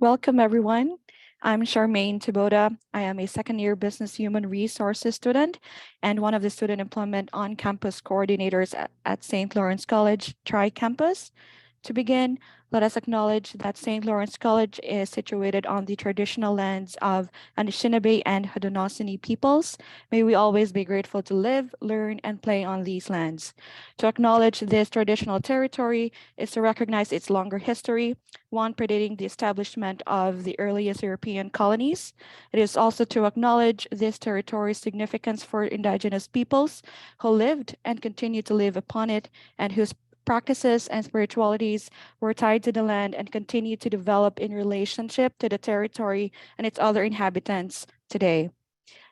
Welcome, everyone. I'm Charmaine Taboda. I am a second-year business human resources student and one of the student employment on-campus coordinators at St. Lawrence College Tri-Campus. To begin, let us acknowledge that St. Lawrence College is situated on the traditional lands of Anishinaabe and Haudenosaunee peoples. May we always be grateful to live, learn, and play on these lands. To acknowledge this traditional territory is to recognize its longer history, one predating the establishment of the earliest European colonies. It is also to acknowledge this territory's significance for indigenous peoples who lived and continue to live upon it and whose practices and spiritualities were tied to the land and continue to develop in relationship to the territory and its other inhabitants today.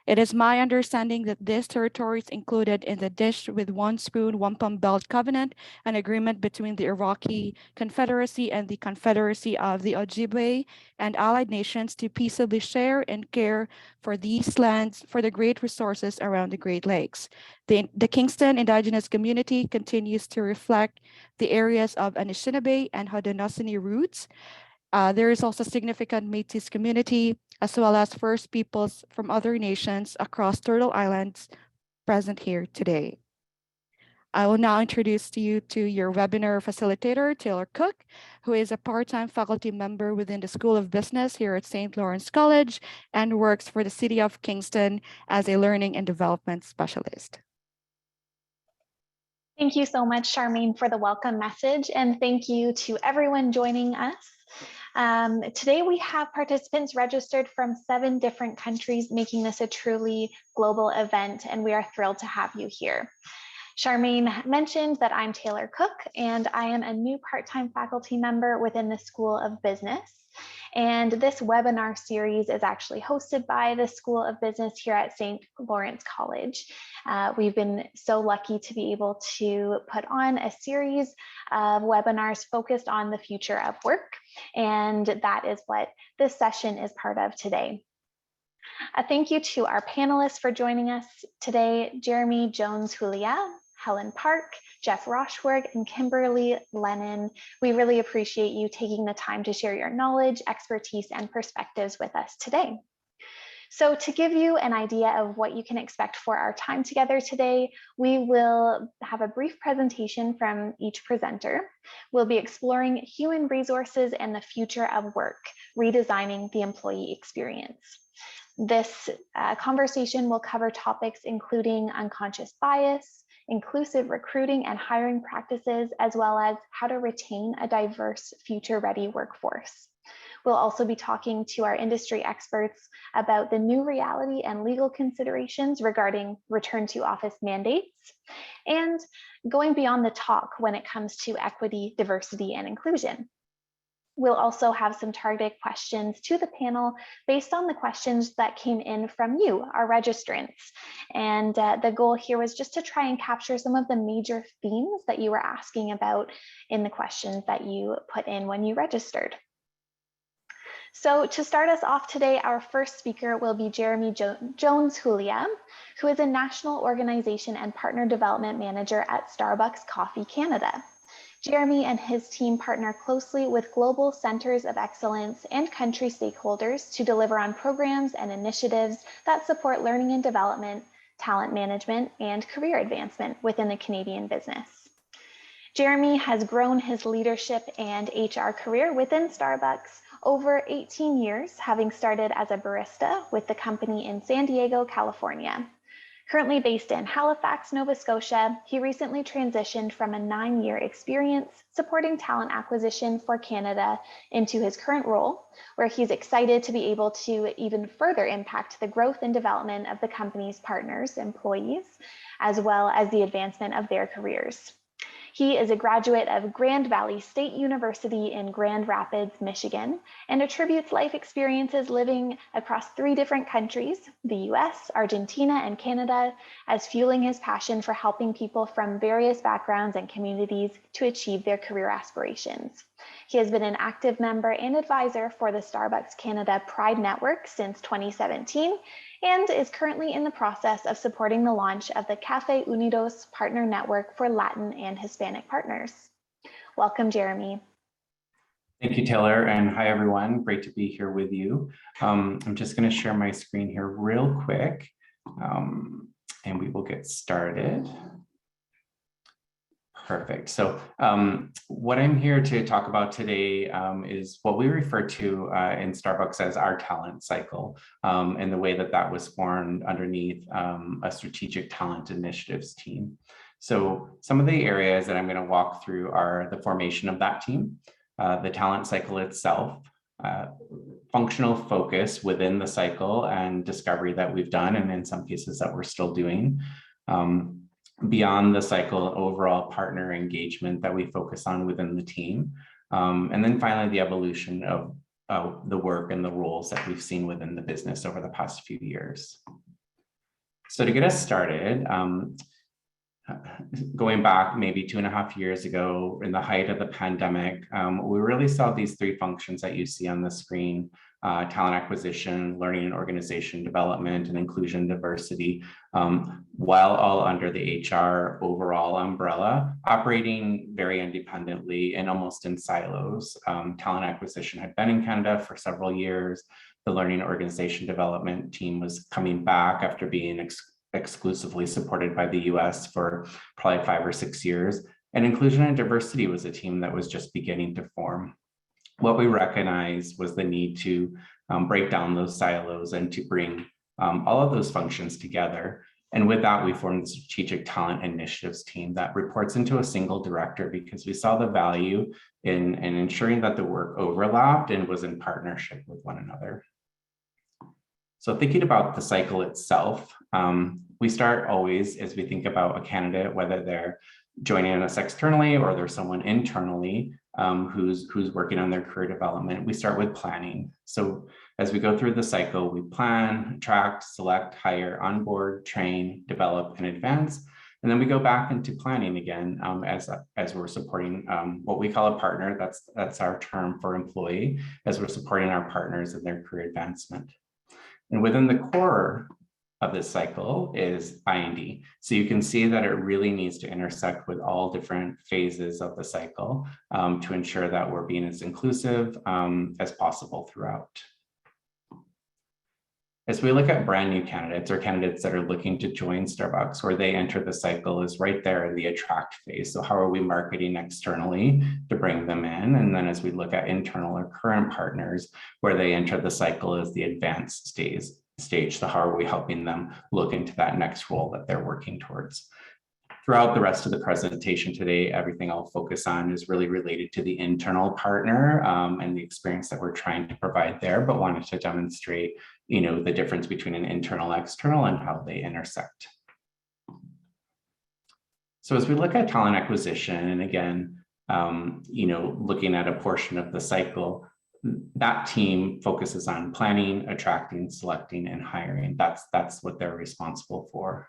It is my understanding that this territory is included in the Dish with One Spoon, Wampum Belt Covenant, an agreement between the Iraqi Confederacy and the Confederacy of the Ojibwe and allied nations to peaceably share and care for these lands for the great resources around the Great Lakes. The Kingston Indigenous community continues to reflect the areas of Anishinaabe and Haudenosaunee roots. There is also significant Métis community, as well as First Peoples from other nations across Turtle Islands present here today. I will now introduce you to your webinar facilitator, Taylor Cook, who is a part-time faculty member within the School of Business here at St. Lawrence College and works for the City of Kingston as a learning and development specialist. Thank you so much, Charmaine, for the welcome message, and thank you to everyone joining us. Today we have participants registered from 7 different countries, making this a truly global event, and we are thrilled to have you here. Charmaine mentioned that I'm Taylor Cook, and I am a new part-time faculty member within the School of Business. And this webinar series is actually hosted by the School of Business here at St. Lawrence College. We've been so lucky to be able to put on a series of webinars focused on the future of work, and that is what this session is part of today. A thank you to our panelists for joining us today, Jeremy Jones-Julia, Helen Park, Jeff Rochwerg, and Kimberley Lennon. We really appreciate you taking the time to share your knowledge, expertise, and perspectives with us today. So to give you an idea of what you can expect for our time together today, we will have a brief presentation from each presenter. We'll be exploring human resources and the future of work, redesigning the employee experience. This conversation will cover topics including unconscious bias, inclusive recruiting and hiring practices, as well as how to retain a diverse, future-ready workforce. We'll also be talking to our industry experts about the new reality and legal considerations regarding return to office mandates, and going beyond the talk when it comes to equity, diversity, and inclusion. We'll also have some targeted questions to the panel based on the questions that came in from you, our registrants. And the goal here was just to try and capture some of the major themes that you were asking about in the questions that you put in when you registered. So to start us off today, our first speaker will be Jeremy Jones-Julia, who is a national organization and partner development manager at Starbucks Coffee Canada. Jeremy and his team partner closely with global centers of excellence and country stakeholders to deliver on programs and initiatives that support learning and development, talent management, and career advancement within the Canadian business. Jeremy has grown his leadership and HR career within Starbucks over 18 years, having started as a barista with the company in San Diego, California. Currently based in Halifax, Nova Scotia, he recently transitioned from a 9-year experience supporting talent acquisition for Canada into his current role, where he's excited to be able to even further impact the growth and development of the company's partners, employees, as well as the advancement of their careers. He is a graduate of Grand Valley State University in Grand Rapids, Michigan, and attributes life experiences living across 3 different countries, the US, Argentina, and Canada, as fueling his passion for helping people from various backgrounds and communities to achieve their career aspirations. He has been an active member and advisor for the Starbucks Canada Pride Network since 2017, and is currently in the process of supporting the launch of the Café Unidos Partner Network for Latin and Hispanic partners. Welcome, Jeremy. Thank you, Taylor, and hi, everyone. Great to be here with you. I'm just going to share my screen here real quick, and we will get started. Perfect. So what I'm here to talk about today is what we refer to in Starbucks as our talent cycle, and the way that that was formed underneath a strategic talent initiatives team. So some of the areas that I'm going to walk through are the formation of that team, the talent cycle itself, functional focus within the cycle and discovery that we've done, and in some cases that we're still doing. Beyond the cycle, overall partner engagement that we focus on within the team. And then finally, the evolution of the work and the roles that we've seen within the business over the past few years. So to get us started, going back maybe 2.5 years ago in the height of the pandemic, we really saw these three functions that you see on the screen: talent acquisition, learning and organization development, and inclusion and diversity, while all under the HR overall umbrella, operating very independently and almost in silos. Talent acquisition had been in Canada for several years. The learning and organization development team was coming back after being exclusively supported by the US for probably 5 or 6 years. And inclusion and diversity was a team that was just beginning to form. What we recognized was the need to break down those silos and to bring all of those functions together. And with that, we formed the strategic talent initiatives team that reports into a single director, because we saw the value in ensuring that the work overlapped and was in partnership with one another. So thinking about the cycle itself, we start always, as we think about a candidate, whether they're joining us externally or there's someone internally who's working on their career development, we start with planning. So as we go through the cycle, we plan, attract, select, hire, onboard, train, develop, and advance. And then we go back into planning again as we're supporting what we call a partner. That's our term for employee, as we're supporting our partners in their career advancement. And within the core of this cycle is I&D. So you can see that it really needs to intersect with all different phases of the cycle to ensure that we're being as inclusive as possible throughout. As we look at brand new candidates or candidates that are looking to join Starbucks, where they enter the cycle is right there in the attract phase. So how are we marketing externally to bring them in? And then as we look at internal or current partners, where they enter the cycle is the advanced stage. So how are we helping them look into that next role that they're working towards? Throughout the rest of the presentation today, everything I'll focus on is really related to the internal partner and the experience that we're trying to provide there, but wanted to demonstrate, the difference between an internal, external, and how they intersect. So as we look at talent acquisition, and again, looking at a portion of the cycle, that team focuses on planning, attracting, selecting, and hiring. That's what they're responsible for.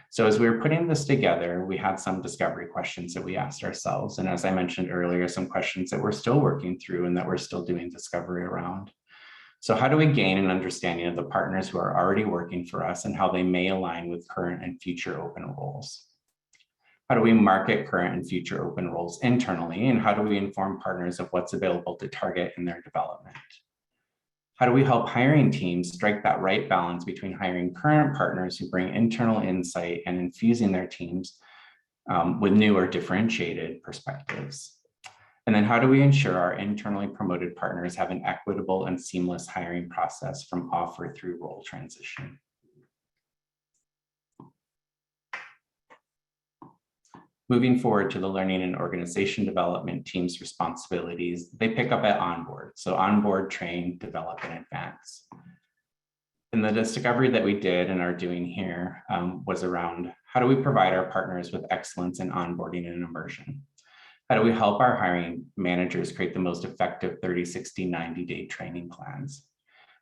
So as we were putting this together, we had some discovery questions that we asked ourselves. And as I mentioned earlier, some questions that we're still working through and that we're still doing discovery around. So how do we gain an understanding of the partners who are already working for us and how they may align with current and future open roles? How do we market current and future open roles internally? And how do we inform partners of what's available to target in their development? How do we help hiring teams strike that right balance between hiring current partners who bring internal insight and infusing their teams with new or differentiated perspectives? And then how do we ensure our internally promoted partners have an equitable and seamless hiring process from offer through role transition? Moving forward to the learning and organization development team's responsibilities, they pick up at onboard. So onboard, train, develop, and advance. And the discovery that we did and are doing here was around how do we provide our partners with excellence in onboarding and immersion? How do we help our hiring managers create the most effective 30, 60, 90-day training plans?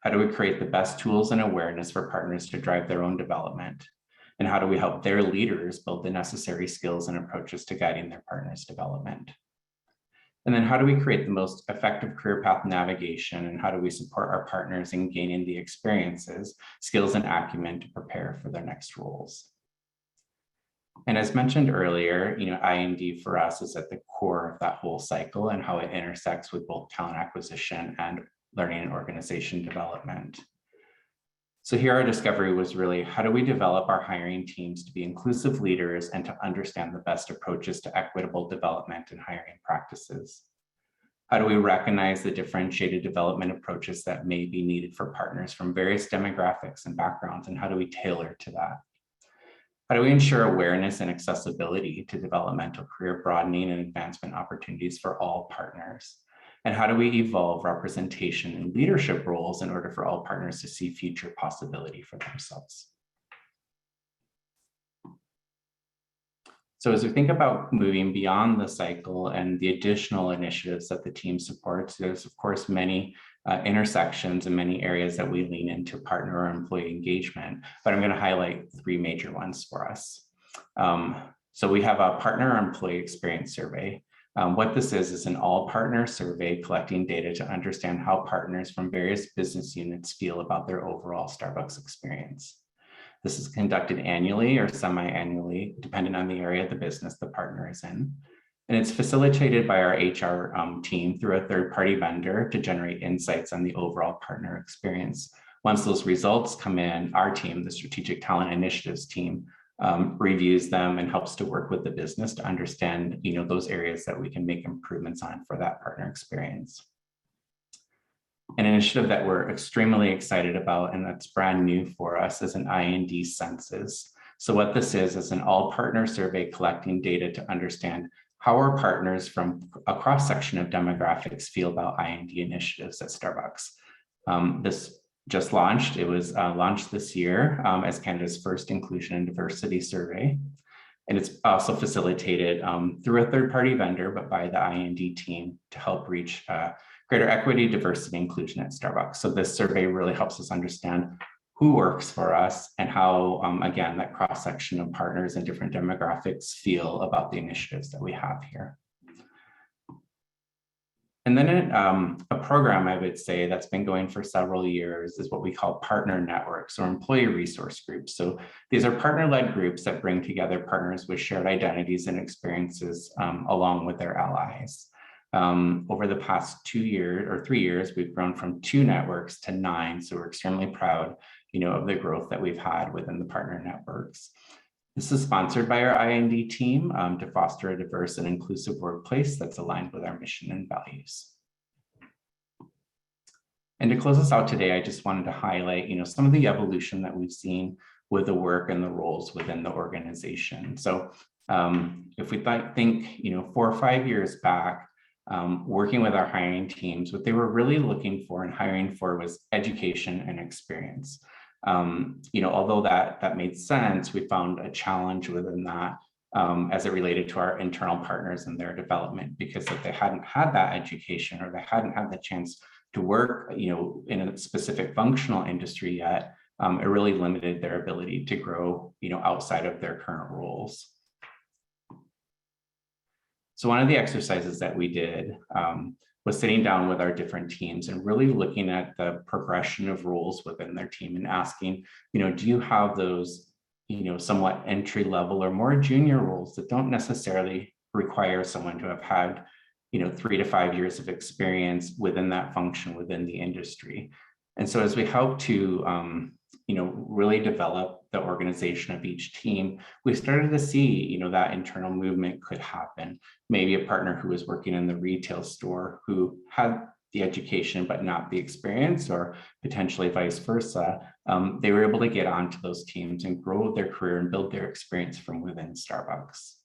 How do we create the best tools and awareness for partners to drive their own development? And how do we help their leaders build the necessary skills and approaches to guiding their partners' development? And then how do we create the most effective career path navigation, and how do we support our partners in gaining the experiences, skills, and acumen to prepare for their next roles? And as mentioned earlier, I&D for us is at the core of that whole cycle and how it intersects with both talent acquisition and learning and organization development. So here our discovery was really, how do we develop our hiring teams to be inclusive leaders and to understand the best approaches to equitable development and hiring practices? How do we recognize the differentiated development approaches that may be needed for partners from various demographics and backgrounds, and how do we tailor to that? How do we ensure awareness and accessibility to developmental career broadening and advancement opportunities for all partners? And how do we evolve representation in leadership roles in order for all partners to see future possibility for themselves? So as we think about moving beyond the cycle and the additional initiatives that the team supports, there's of course many intersections and many areas that we lean into partner or employee engagement, but I'm going to highlight three major ones for us. So we have a partner or employee experience survey. What this is an all partner survey collecting data to understand how partners from various business units feel about their overall Starbucks experience. This is conducted annually or semi-annually, depending on the area of the business the partner is in. And it's facilitated by our HR team through a third-party vendor to generate insights on the overall partner experience. Once those results come in, our team, the Strategic Talent Initiatives team, reviews them and helps to work with the business to understand, those areas that we can make improvements on for that partner experience. An initiative that we're extremely excited about and that's brand new for us is an I&D census. So what this is an all partner survey collecting data to understand how our partners from a cross-section of demographics feel about I&D initiatives at Starbucks. This just launched. It was launched this year as Canada's first inclusion and diversity survey. And it's also facilitated through a third-party vendor, but by the I&D team to help reach greater equity, diversity, inclusion at Starbucks. So this survey really helps us understand who works for us and how, again, that cross-section of partners and different demographics feel about the initiatives that we have here. And then a program, I would say, that's been going for several years is what we call partner networks or employee resource groups. So these are partner-led groups that bring together partners with shared identities and experiences along with their allies. Over the past 2 years or 3 years, we've grown from 2 networks to 9. So we're extremely proud, of the growth that we've had within the partner networks. This is sponsored by our I&D team to foster a diverse and inclusive workplace that's aligned with our mission and values. And to close us out today, I just wanted to highlight, some of the evolution that we've seen with the work and the roles within the organization. So if we think, 4 or 5 years back, working with our hiring teams, what they were really looking for and hiring for was education and experience. Although that made sense, we found a challenge within that as it related to our internal partners and their development, because if they hadn't had that education or they hadn't had the chance to work, in a specific functional industry yet, it really limited their ability to grow, outside of their current roles. So one of the exercises that we did was sitting down with our different teams and really looking at the progression of roles within their team and asking, do you have those, somewhat entry level or more junior roles that don't necessarily require someone to have had, 3 to 5 years of experience within that function within the industry. And so as we help to, really develop the organization of each team, we started to see, that internal movement could happen. Maybe a partner who was working in the retail store who had the education but not the experience, or potentially vice versa, they were able to get onto those teams and grow their career and build their experience from within Starbucks.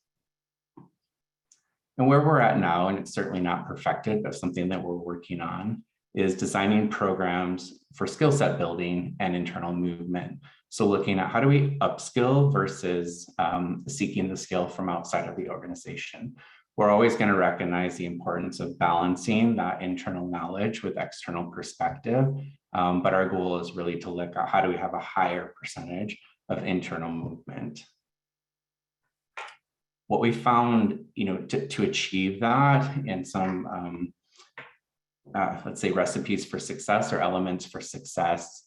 And where we're at now, and it's certainly not perfected, but something that we're working on, is designing programs for skill set building and internal movement. So looking at how do we upskill versus seeking the skill from outside of the organization. We're always going to recognize the importance of balancing that internal knowledge with external perspective. But our goal is really to look at how do we have a higher percentage of internal movement. What we found, to achieve that, and some let's say recipes for success or elements for success,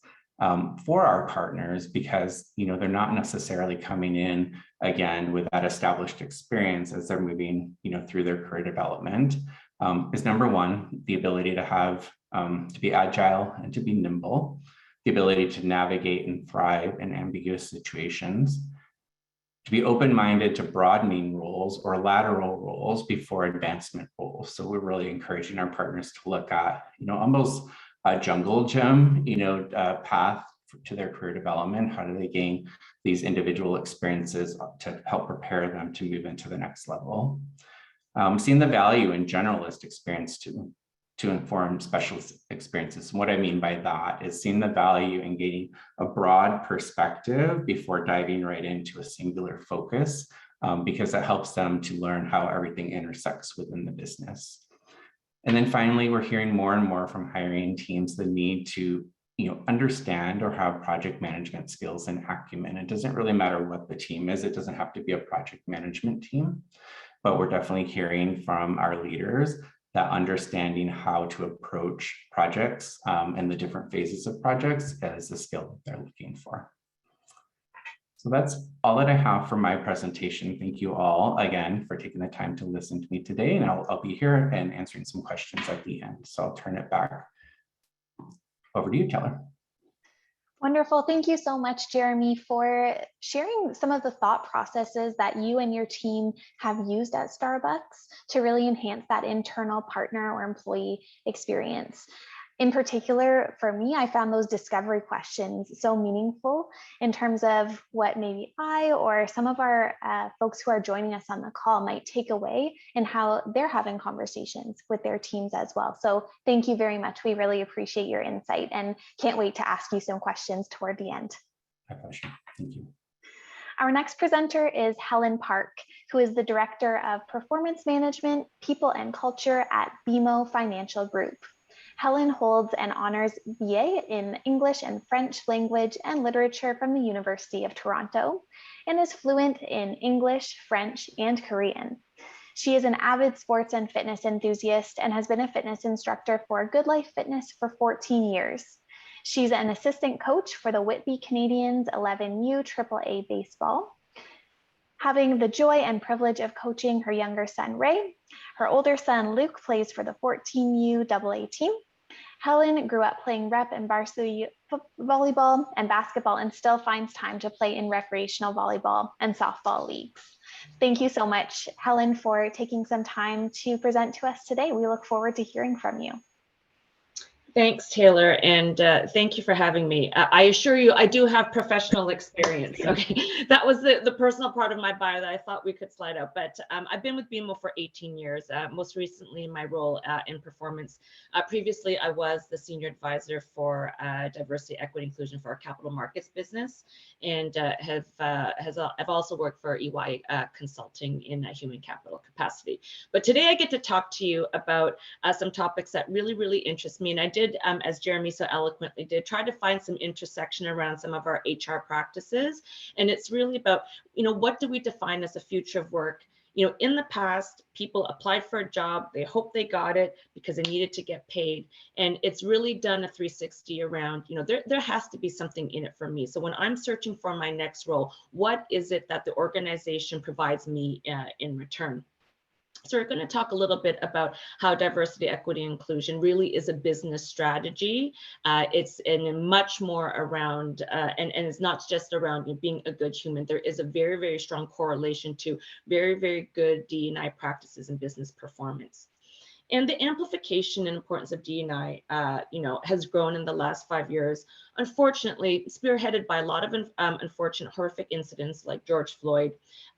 for our partners, because they're not necessarily coming in again with that established experience as they're moving through their career development, is number one, the ability to have to be agile and to be nimble, the ability to navigate and thrive in ambiguous situations, to be open-minded to broadening roles or lateral roles before advancement roles. So we're really encouraging our partners to look at, almost a jungle gym, path to their career development. How do they gain these individual experiences to help prepare them to move into the next level? Seeing the value in generalist experience to inform specialist experiences. And what I mean by that is seeing the value in gaining a broad perspective before diving right into a singular focus, because that helps them to learn how everything intersects within the business. And then finally, we're hearing more and more from hiring teams the need to understand or have project management skills and acumen. It doesn't really matter what the team is. It doesn't have to be a project management team, but we're definitely hearing from our leaders that understanding how to approach projects and the different phases of projects is a skill that they're looking for. So that's all that I have for my presentation. Thank you all again for taking the time to listen to me today, and I'll be here and answering some questions at the end. So I'll turn it back over to you, Taylor. Wonderful. Thank you so much, Jeremy, for sharing some of the thought processes that you and your team have used at Starbucks to really enhance that internal partner or employee experience. In particular, for me, I found those discovery questions so meaningful in terms of what maybe I or some of our folks who are joining us on the call might take away and how they're having conversations with their teams as well. So thank you very much. We really appreciate your insight and can't wait to ask you some questions toward the end. My pleasure. Thank you. Our next presenter is Helen Park, who is the Director of Performance Management, People and Culture at BMO Financial Group. Helen holds an honors BA in English and French language and literature from the University of Toronto and is fluent in English, French, and Korean. She is an avid sports and fitness enthusiast and has been a fitness instructor for Good Life Fitness for 14 years. She's an assistant coach for the Whitby Canadians 11U AAA baseball. Having the joy and privilege of coaching her younger son, Ray, her older son, Luke, plays for the 14U AA team. Helen grew up playing rep and varsity volleyball and basketball and still finds time to play in recreational volleyball and softball leagues. Thank you so much, Helen, for taking some time to present to us today. We look forward to hearing from you. Thanks, Taylor, and thank you for having me. I assure you, I do have professional experience. Okay, that was the personal part of my bio that I thought we could slide out. But I've been with BMO for 18 years, most recently in my role in performance. Previously, I was the senior advisor for diversity, equity, inclusion for our capital markets business, and I've also worked for EY Consulting in a human capital capacity. But today I get to talk to you about some topics that really interest me, and I did, as Jeremy so eloquently did, try to find some intersection around some of our HR practices. And it's really about, what do we define as a future of work? In the past, people applied for a job, they hoped they got it because they needed to get paid. And it's really done a 360 around, there has to be something in it for me. So when I'm searching for my next role, what is it that the organization provides me in return? So we're going to talk a little bit about how diversity, equity, and inclusion really is a business strategy. It's much more around, and it's not just around being a good human. There is a very strong correlation to very good D&I practices and business performance. And the amplification and importance of D&I, has grown in the last 5 years. Unfortunately, spearheaded by a lot of unfortunate, horrific incidents like George Floyd,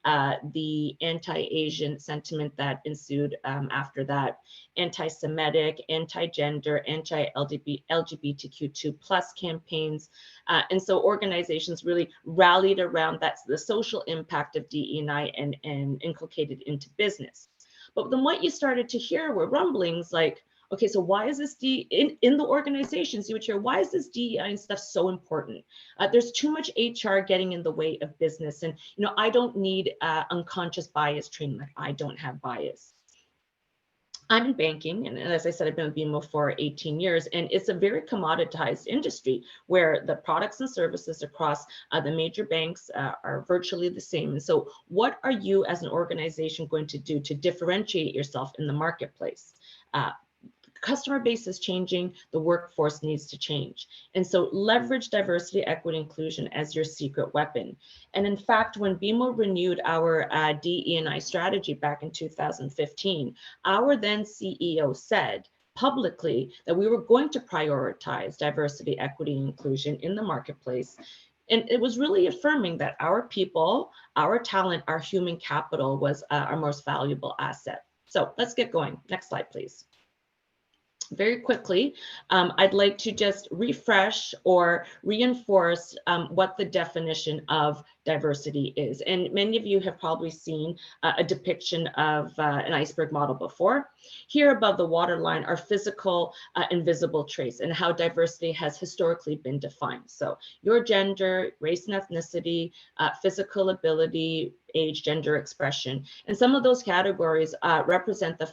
the anti-Asian sentiment that ensued after that, anti-Semitic, anti-gender, anti-LGBTQ2+ campaigns. And so organizations really rallied around the social impact of DE&I and inculcated into business. But then what you started to hear were rumblings like, okay, so why is this in the organizations you would hear, why is this DEI and stuff so important? There's too much HR getting in the way of business. And, I don't need unconscious bias training, like I don't have bias. I'm in banking, and as I said, I've been with BMO for 18 years, and it's a very commoditized industry where the products and services across the major banks are virtually the same. And so what are you as an organization going to do to differentiate yourself in the marketplace? Customer base is changing, the workforce needs to change. And so leverage diversity, equity, inclusion as your secret weapon. And in fact, when BMO renewed our DE&I strategy back in 2015, our then CEO said publicly that we were going to prioritize diversity, equity, and inclusion in the marketplace. And it was really affirming that our people, our talent, our human capital was our most valuable asset. So let's get going. Next slide, please. Very quickly, I'd like to just refresh or reinforce what the definition of diversity is. And many of you have probably seen a depiction of an iceberg model before. Here above the waterline are physical and visible traits and how diversity has historically been defined. So your gender, race and ethnicity, physical ability, age, gender expression. And some of those categories represent the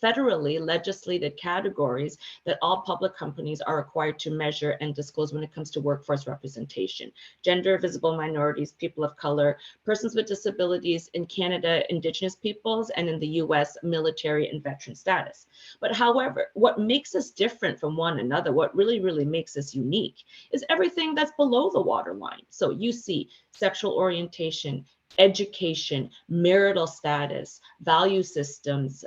federally legislated categories that all public companies are required to measure and disclose when it comes to workforce representation. Gender, visible minorities, people of color, persons with disabilities, in Canada, Indigenous peoples, and in the US, military and veteran status. But however, what makes us different from one another, what really makes us unique, is everything that's below the waterline. So you see sexual orientation, education, marital status, value systems,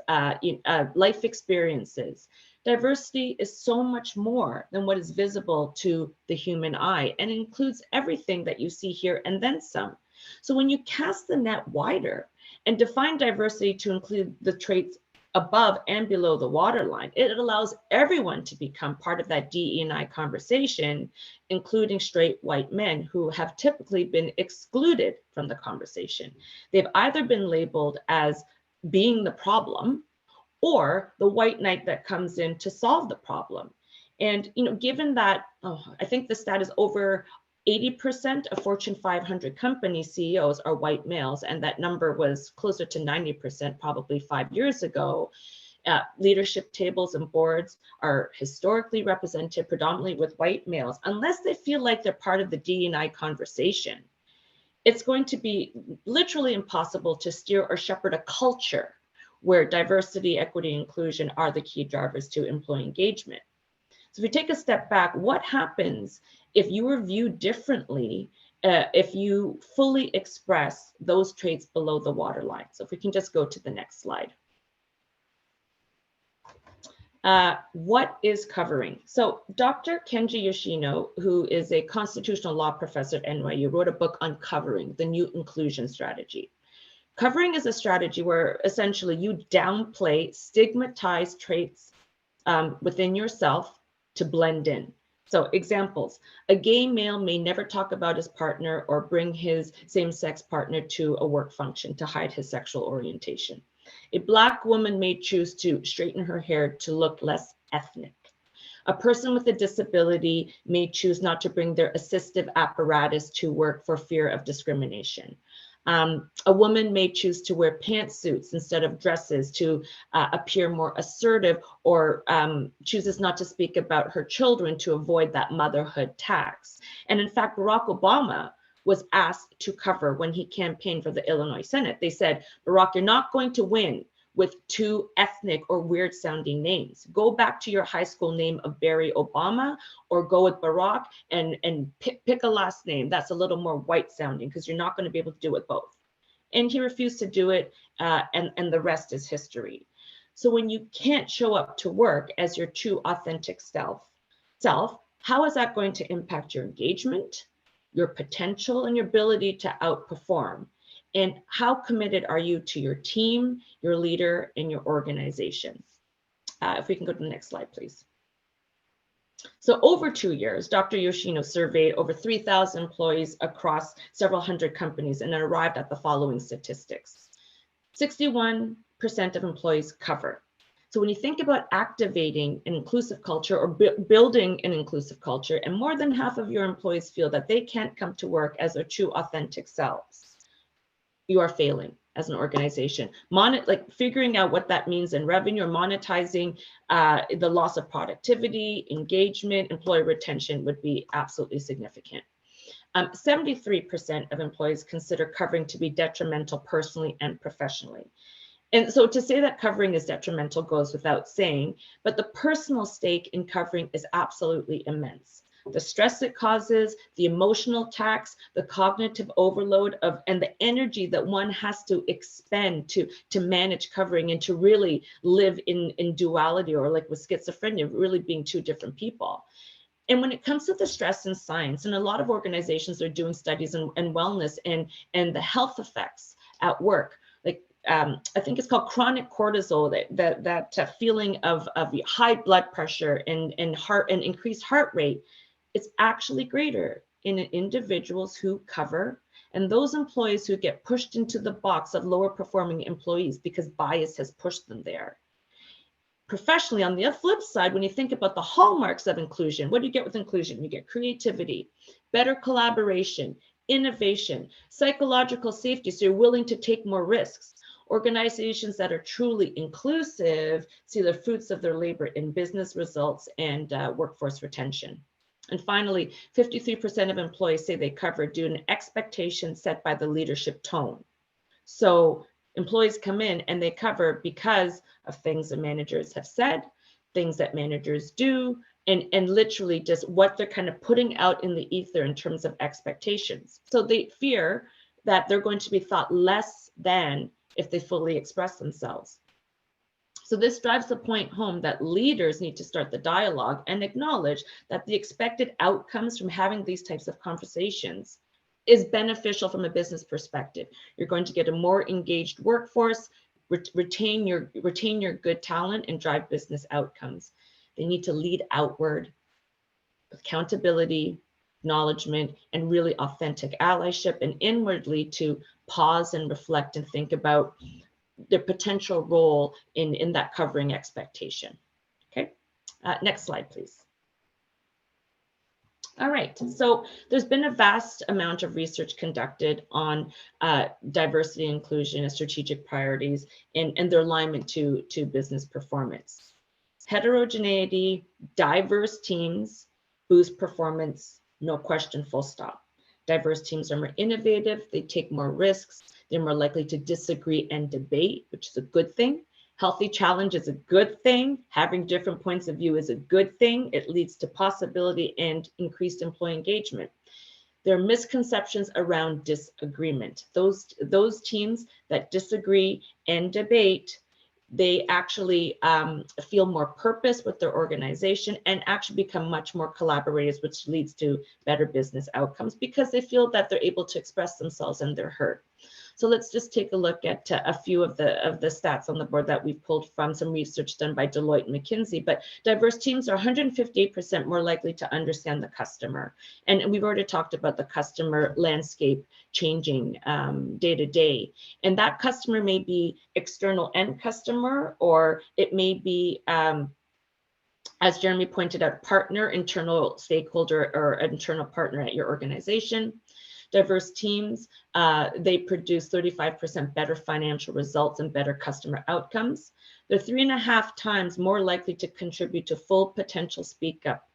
life experiences. Diversity is so much more than what is visible to the human eye and includes everything that you see here and then some. So when you cast the net wider and define diversity to include the traits above and below the waterline, it allows everyone to become part of that DE&I conversation, including straight white men who have typically been excluded from the conversation. They've either been labeled as being the problem or the white knight that comes in to solve the problem. And given that, I think the stat is over 80% of Fortune 500 company CEOs are white males, and that number was closer to 90% probably 5 years ago. Leadership tables and boards are historically represented predominantly with white males. Unless they feel like they're part of the D&I conversation, it's going to be literally impossible to steer or shepherd a culture where diversity, equity, and inclusion are the key drivers to employee engagement. So if we take a step back, what happens if you are viewed differently if you fully express those traits below the waterline? So if we can just go to the next slide. What is covering? So Dr. Kenji Yoshino, who is a constitutional law professor at NYU, wrote a book on covering, the new inclusion strategy. Covering is a strategy where essentially you downplay stigmatized traits within yourself to blend in. So examples, a gay male may never talk about his partner or bring his same-sex partner to a work function to hide his sexual orientation. A Black woman may choose to straighten her hair to look less ethnic. A person with a disability may choose not to bring their assistive apparatus to work for fear of discrimination. A woman may choose to wear pantsuits instead of dresses to appear more assertive, or chooses not to speak about her children to avoid that motherhood tax. And in fact, Barack Obama was asked to cover when he campaigned for the Illinois Senate. They said, Barack, you're not going to win with two ethnic or weird sounding names. Go back to your high school name of Barry Obama, or go with Barack and pick a last name that's a little more white sounding, because you're not going to be able to do it both. And he refused to do it, and the rest is history. So when you can't show up to work as your true authentic self, how is that going to impact your engagement, your potential, and your ability to outperform? And how committed are you to your team, your leader, and your organization? If we can go to the next slide, please. So over 2 years, Dr. Yoshino surveyed over 3,000 employees across several hundred companies and arrived at the following statistics. 61% of employees cover. So when you think about activating an inclusive culture or building an inclusive culture, and more than half of your employees feel that they can't come to work as their true authentic selves, you are failing as an organization. Like figuring out what that means in revenue or monetizing the loss of productivity, engagement, employee retention would be absolutely significant. 73% of employees consider covering to be detrimental personally and professionally. And so to say that covering is detrimental goes without saying, but the personal stake in covering is absolutely immense. The stress it causes, the emotional tax, the cognitive overload and the energy that one has to expend to manage covering and to really live in duality, or like with schizophrenia, really being two different people. And when it comes to the stress in science, and a lot of organizations are doing studies in wellness and the health effects at work, like I think it's called chronic cortisol, that feeling of high blood pressure and increased heart rate, it's actually greater in individuals who cover and those employees who get pushed into the box of lower performing employees because bias has pushed them there. Professionally, on the flip side, when you think about the hallmarks of inclusion, what do you get with inclusion? You get creativity, better collaboration, innovation, psychological safety, so you're willing to take more risks. Organizations that are truly inclusive see the fruits of their labor in business results and workforce retention. And finally, 53% of employees say they cover due to an expectation set by the leadership tone. So employees come in and they cover because of things that managers have said, things that managers do, and literally just what they're kind of putting out in the ether in terms of expectations. So they fear that they're going to be thought less than if they fully express themselves. So this drives the point home that leaders need to start the dialogue and acknowledge that the expected outcomes from having these types of conversations is beneficial from a business perspective. You're going to get a more engaged workforce, retain your good talent, and drive business outcomes. They need to lead outward, accountability, acknowledgement, and really authentic allyship, and inwardly to pause and reflect and think about their potential role in that covering expectation. Okay, next slide, please. All right, so there's been a vast amount of research conducted on diversity and inclusion as strategic priorities and their alignment to business performance. Heterogeneity, diverse teams boost performance, no question, full stop. Diverse teams are more innovative, they take more risks, they're more likely to disagree and debate, which is a good thing. Healthy challenge is a good thing. Having different points of view is a good thing. It leads to possibility and increased employee engagement. There are misconceptions around disagreement. Those teams that disagree and debate, they actually feel more purpose with their organization and actually become much more collaborators, which leads to better business outcomes because they feel that they're able to express themselves and they're heard. So let's just take a look at a few of the stats on the board that we pulled from some research done by Deloitte and McKinsey. But diverse teams are 158% more likely to understand the customer. And we've already talked about the customer landscape changing day to day. And that customer may be external end customer, or it may be, as Jeremy pointed out, partner, internal stakeholder, or internal partner at your organization. Diverse teams, they produce 35% better financial results and better customer outcomes. They're 3.5 times more likely to contribute to full potential speak up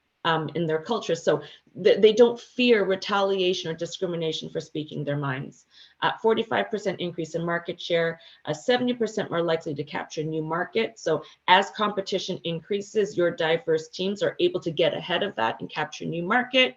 in their culture. So they don't fear retaliation or discrimination for speaking their minds. 45% increase in market share, 70% more likely to capture new market. So as competition increases, your diverse teams are able to get ahead of that and capture new market.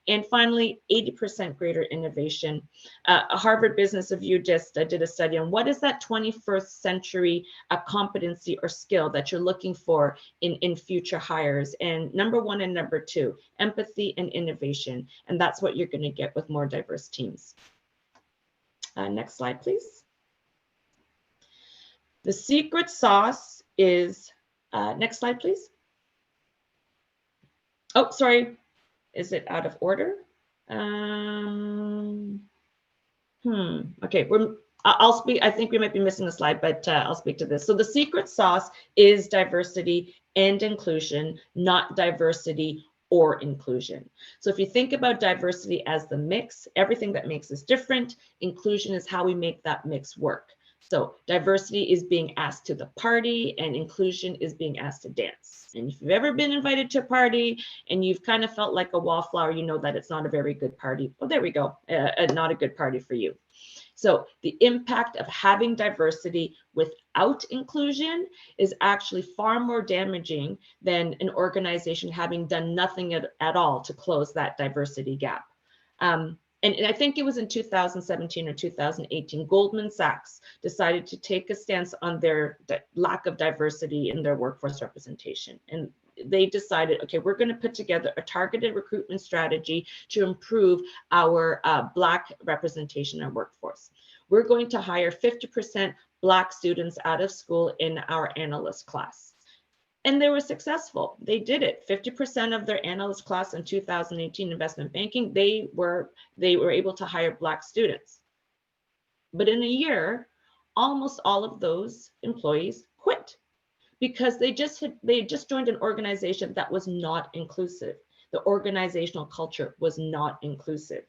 And finally, 80% greater innovation. Harvard Business Review just did a study on what is that 21st century competency or skill that you're looking for in future hires. And number 1 and number 2, empathy and innovation. And that's what you're going to get with more diverse teams. Next slide, please. The secret sauce is, next slide, please. Oh, sorry. Is it out of order? Okay, I'll speak. I think we might be missing a slide, but I'll speak to this. So the secret sauce is diversity and inclusion, not diversity or inclusion. So if you think about diversity as the mix, everything that makes us different, inclusion is how we make that mix work. So diversity is being asked to the party and inclusion is being asked to dance. And if you've ever been invited to a party and you've kind of felt like a wallflower, you know that it's not a very good party. Well, there we go, not a good party for you. So the impact of having diversity without inclusion is actually far more damaging than an organization having done nothing at all to close that diversity gap. And I think it was in 2017 or 2018, Goldman Sachs decided to take a stance on their lack of diversity in their workforce representation. And they decided, okay, we're going to put together a targeted recruitment strategy to improve our Black representation in our workforce. We're going to hire 50% Black students out of school in our analyst class. And they were successful. They did it. 50% of their analyst class in 2018 investment banking, they were able to hire Black students. But in a year, almost all of those employees quit because they just joined an organization that was not inclusive. The organizational culture was not inclusive.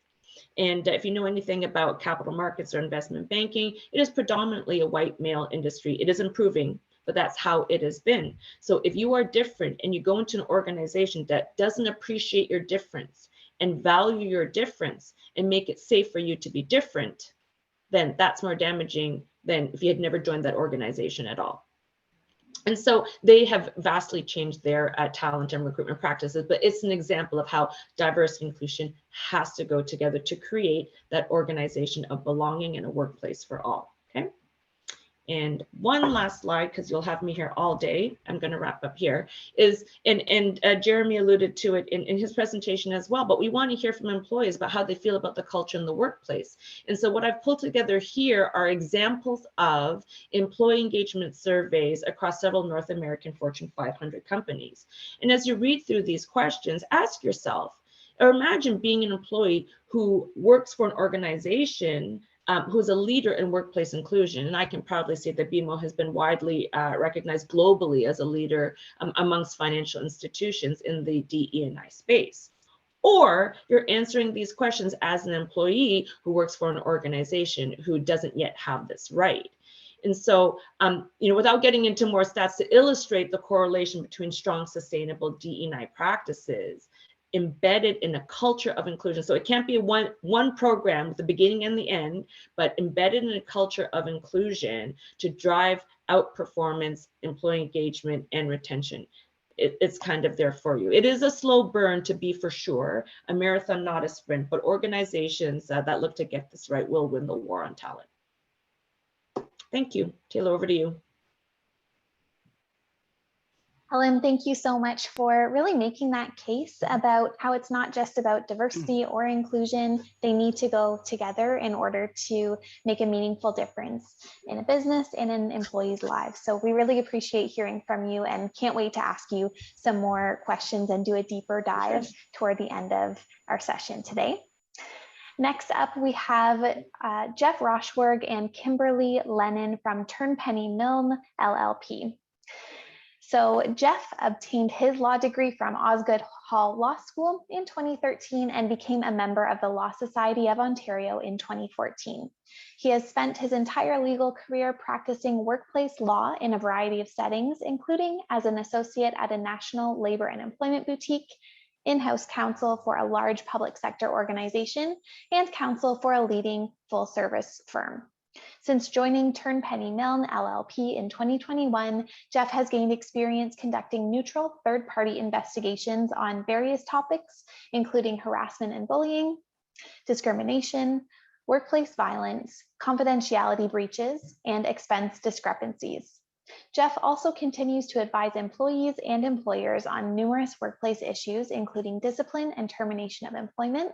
And if you know anything about capital markets or investment banking, it is predominantly a white male industry. It is improving, but that's how it has been. So if you are different and you go into an organization that doesn't appreciate your difference and value your difference and make it safe for you to be different, then that's more damaging than if you had never joined that organization at all. And so they have vastly changed their talent and recruitment practices, but it's an example of how diversity and inclusion has to go together to create that organization of belonging in a workplace for all, okay? And one last slide, because you'll have me here all day, I'm going to wrap up here, is, and Jeremy alluded to it in his presentation as well, but we want to hear from employees about how they feel about the culture in the workplace. And so what I've pulled together here are examples of employee engagement surveys across several North American Fortune 500 companies. And as you read through these questions, ask yourself, or imagine being an employee who works for an organization who's a leader in workplace inclusion. And I can proudly say that BMO has been widely recognized globally as a leader amongst financial institutions in the DE&I space. Or you're answering these questions as an employee who works for an organization who doesn't yet have this right. And so, without getting into more stats to illustrate the correlation between strong, sustainable DE&I practices, embedded in a culture of inclusion. So it can't be one program with the beginning and the end, but embedded in a culture of inclusion to drive out performance, employee engagement, and retention. It's kind of there for you. It is a slow burn, to be for sure, a marathon, not a sprint, but organizations that look to get this right will win the war on talent. Thank you. Taylor, over to you. Helen, thank you so much for really making that case about how it's not just about diversity or inclusion. They need to go together in order to make a meaningful difference in a business and in employees' lives. So we really appreciate hearing from you and can't wait to ask you some more questions and do a deeper dive toward the end of our session today. Next up, we have Jeff Rochwerg and Kimberley Lennon from TurnpenneyMilne, L.L.P. So Jeff obtained his law degree from Osgoode Hall Law School in 2013 and became a member of the Law Society of Ontario in 2014. He has spent his entire legal career practicing workplace law in a variety of settings, including as an associate at a national labor and employment boutique, in-house counsel for a large public sector organization, and counsel for a leading full-service firm. Since joining TurnpenneyMilne LLP in 2021, Jeff has gained experience conducting neutral third-party investigations on various topics, including harassment and bullying, discrimination, workplace violence, confidentiality breaches, and expense discrepancies. Jeff also continues to advise employees and employers on numerous workplace issues, including discipline and termination of employment,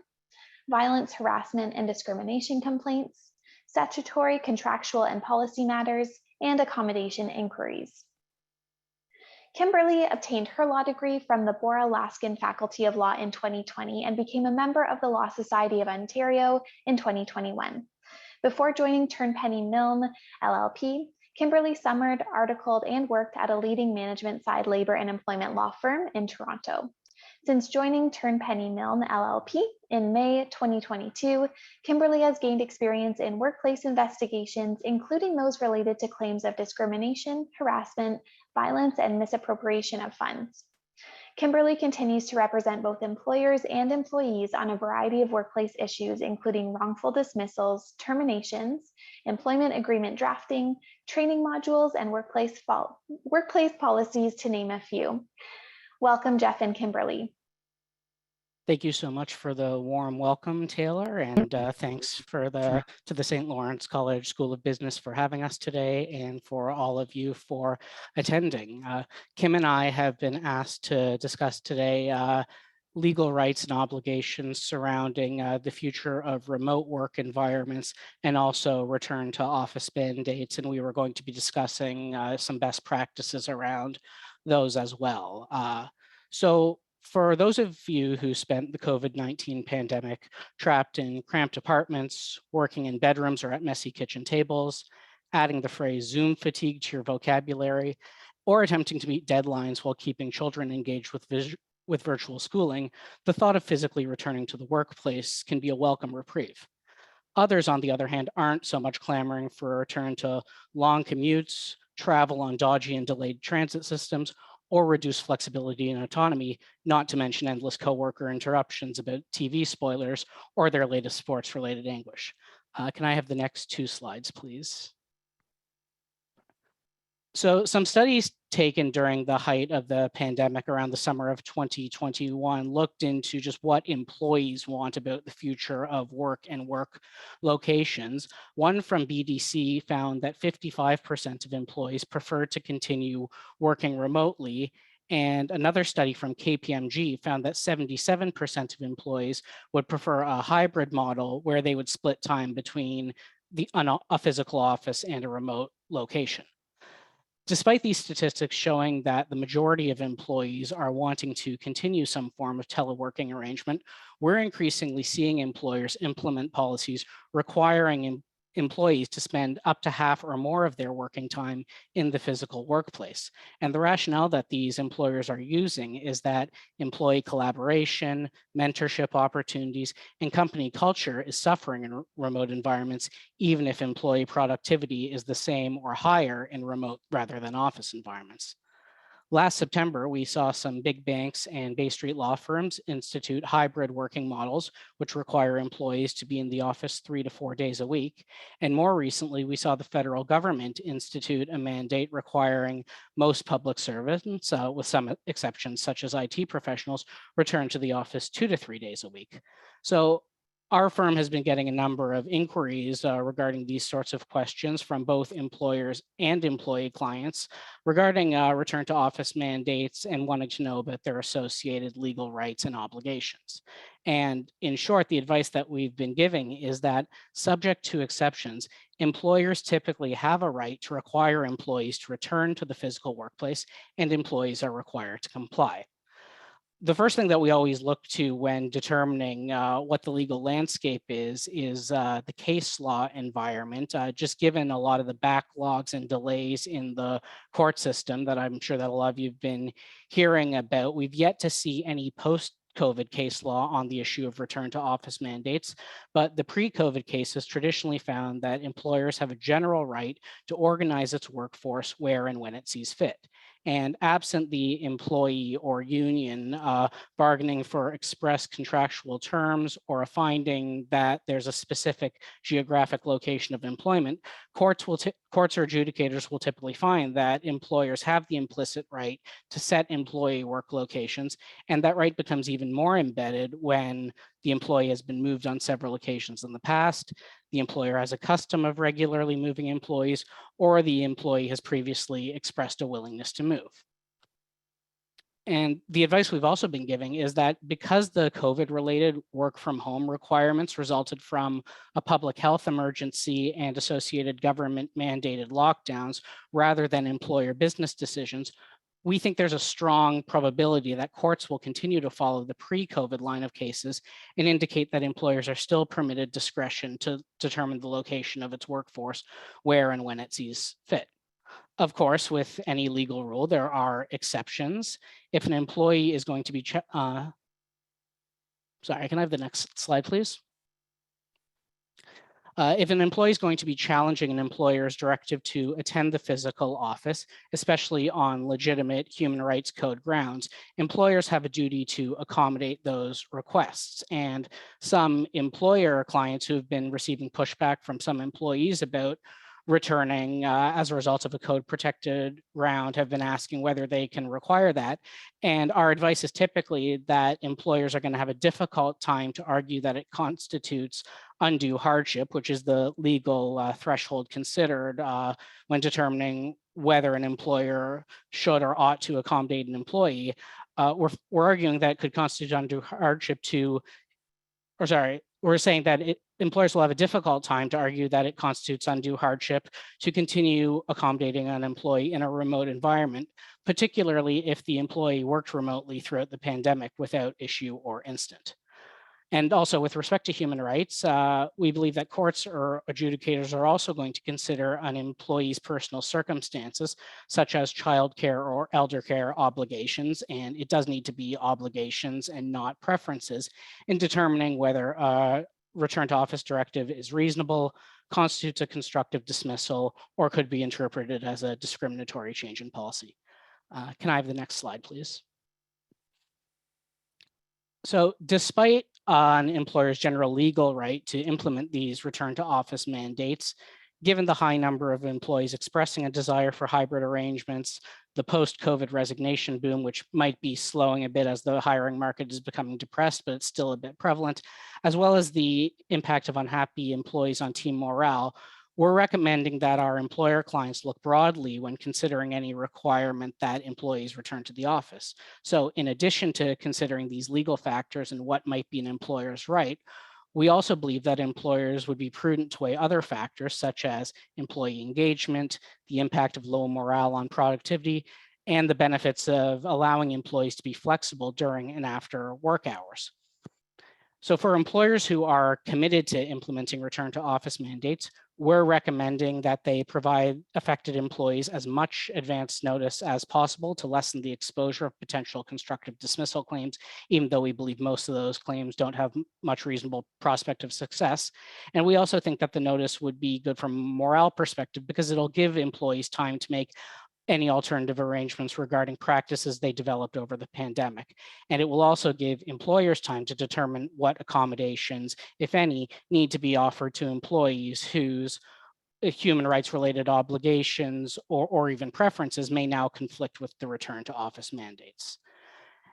violence, harassment, and discrimination complaints, statutory, contractual, and policy matters, and accommodation inquiries. Kimberley obtained her law degree from the Bora Laskin Faculty of Law in 2020 and became a member of the Law Society of Ontario in 2021. Before joining TurnpenneyMilne LLP, Kimberley summered, articled, and worked at a leading management side labor and employment law firm in Toronto. Since joining TurnpenneyMilne, L.L.P. in May 2022, Kimberley has gained experience in workplace investigations, including those related to claims of discrimination, harassment, violence, and misappropriation of funds. Kimberley continues to represent both employers and employees on a variety of workplace issues, including wrongful dismissals, terminations, employment agreement drafting, training modules, and workplace policies, to name a few. Welcome, Jeff and Kimberley. Thank you so much for the warm welcome, Taylor, and thanks to the St. Lawrence College School of Business for having us today, and for all of you for attending. Kim and I have been asked to discuss today legal rights and obligations surrounding the future of remote work environments and also return to office mandates, and we were going to be discussing some best practices around those as well. So for those of you who spent the COVID-19 pandemic trapped in cramped apartments, working in bedrooms or at messy kitchen tables, adding the phrase Zoom fatigue to your vocabulary, or attempting to meet deadlines while keeping children engaged with virtual schooling, the thought of physically returning to the workplace can be a welcome reprieve. Others, on the other hand, aren't so much clamoring for a return to long commutes, travel on dodgy and delayed transit systems, or reduced flexibility and autonomy, not to mention endless coworker interruptions about TV spoilers or their latest sports-related anguish. Can I have the next 2 slides, please? So some studies taken during the height of the pandemic around the summer of 2021 looked into just what employees want about the future of work and work locations. One from BDC found that 55% of employees prefer to continue working remotely. And another study from KPMG found that 77% of employees would prefer a hybrid model where they would split time between a physical office and a remote location. Despite these statistics showing that the majority of employees are wanting to continue some form of teleworking arrangement, we're increasingly seeing employers implement policies requiring employees to spend up to half or more of their working time in the physical workplace. And the rationale that these employers are using is that employee collaboration, mentorship opportunities, and company culture is suffering in remote environments, even if employee productivity is the same or higher in remote rather than office environments. Last September, we saw some big banks and Bay Street law firms institute hybrid working models, which require employees to be in the office 3 to 4 days a week. And more recently, we saw the federal government institute a mandate requiring most public servants, with some exceptions such as IT professionals, return to the office 2 to 3 days a week. So our firm has been getting a number of inquiries regarding these sorts of questions from both employers and employee clients regarding return to office mandates and wanting to know about their associated legal rights and obligations. And in short, the advice that we've been giving is that, subject to exceptions, employers typically have a right to require employees to return to the physical workplace, and employees are required to comply. The first thing that we always look to when determining what the legal landscape is the case law environment. Just given a lot of the backlogs and delays in the court system that I'm sure that a lot of you have been hearing about, we've yet to see any post-COVID case law on the issue of return to office mandates, but the pre-COVID cases traditionally found that employers have a general right to organize its workforce where and when it sees fit. And absent the employee or union bargaining for express contractual terms or a finding that there's a specific geographic location of employment, courts or adjudicators will typically find that employers have the implicit right to set employee work locations, and that right becomes even more embedded when the employee has been moved on several occasions in the past, the employer has a custom of regularly moving employees, or the employee has previously expressed a willingness to move. And the advice we've also been giving is that because the COVID-related work from home requirements resulted from a public health emergency and associated government mandated lockdowns rather than employer business decisions, we think there's a strong probability that courts will continue to follow the pre-COVID line of cases and indicate that employers are still permitted discretion to determine the location of its workforce where and when it sees fit. Of course, with any legal rule, there are exceptions. If an employee is going to be, sorry, can I have the next slide, please? If an employee is going to be challenging an employer's directive to attend the physical office, especially on legitimate human rights code grounds, employers have a duty to accommodate those requests. And some employer clients who have been receiving pushback from some employees about returning as a result of a code protected round have been asking whether they can require that. And our advice is typically that employers are going to have a difficult time to argue that it constitutes undue hardship, which is the legal threshold considered when determining whether an employer should or ought to accommodate an employee. We're arguing that it could constitute undue hardship we're saying that employers will have a difficult time to argue that it constitutes undue hardship to continue accommodating an employee in a remote environment, particularly if the employee worked remotely throughout the pandemic without issue or incident. And also with respect to human rights, we believe that courts or adjudicators are also going to consider an employee's personal circumstances, such as childcare or elder care obligations, and it does need to be obligations and not preferences in determining whether a return to office directive is reasonable, constitutes a constructive dismissal, or could be interpreted as a discriminatory change in policy. Can I have the next slide, please? So despite an employer's general legal right to implement these return to office mandates, given the high number of employees expressing a desire for hybrid arrangements, the post-COVID resignation boom, which might be slowing a bit as the hiring market is becoming depressed, but it's still a bit prevalent, as well as the impact of unhappy employees on team morale, we're recommending that our employer clients look broadly when considering any requirement that employees return to the office. So in addition to considering these legal factors and what might be an employer's right, we also believe that employers would be prudent to weigh other factors such as employee engagement, the impact of low morale on productivity, and the benefits of allowing employees to be flexible during and after work hours. So for employers who are committed to implementing return to office mandates, we're recommending that they provide affected employees as much advance notice as possible to lessen the exposure of potential constructive dismissal claims, even though we believe most of those claims don't have much reasonable prospect of success. And we also think that the notice would be good from a morale perspective because it'll give employees time to make any alternative arrangements regarding practices they developed over the pandemic. And it will also give employers time to determine what accommodations, if any, need to be offered to employees whose human rights related obligations or even preferences may now conflict with the return to office mandates.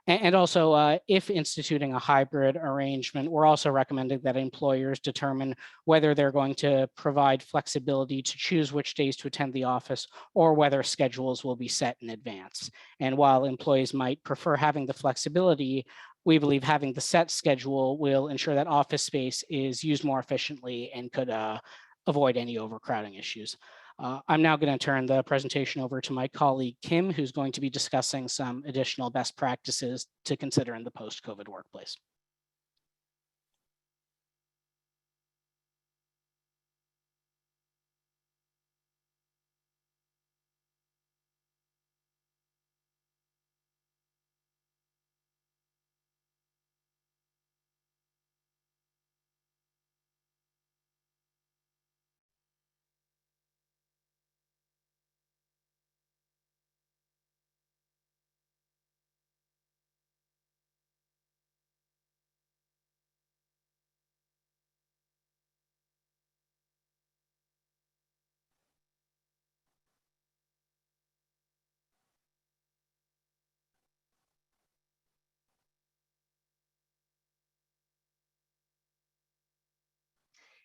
And also, if instituting a hybrid arrangement, we're also recommending that employers determine whether they're going to provide flexibility to choose which days to attend the office or whether schedules will be set in advance. And while employees might prefer having the flexibility, we believe having the set schedule will ensure that office space is used more efficiently and could avoid any overcrowding issues. I'm now going to turn the presentation over to my colleague, Kim, who's going to be discussing some additional best practices to consider in the post-COVID workplace.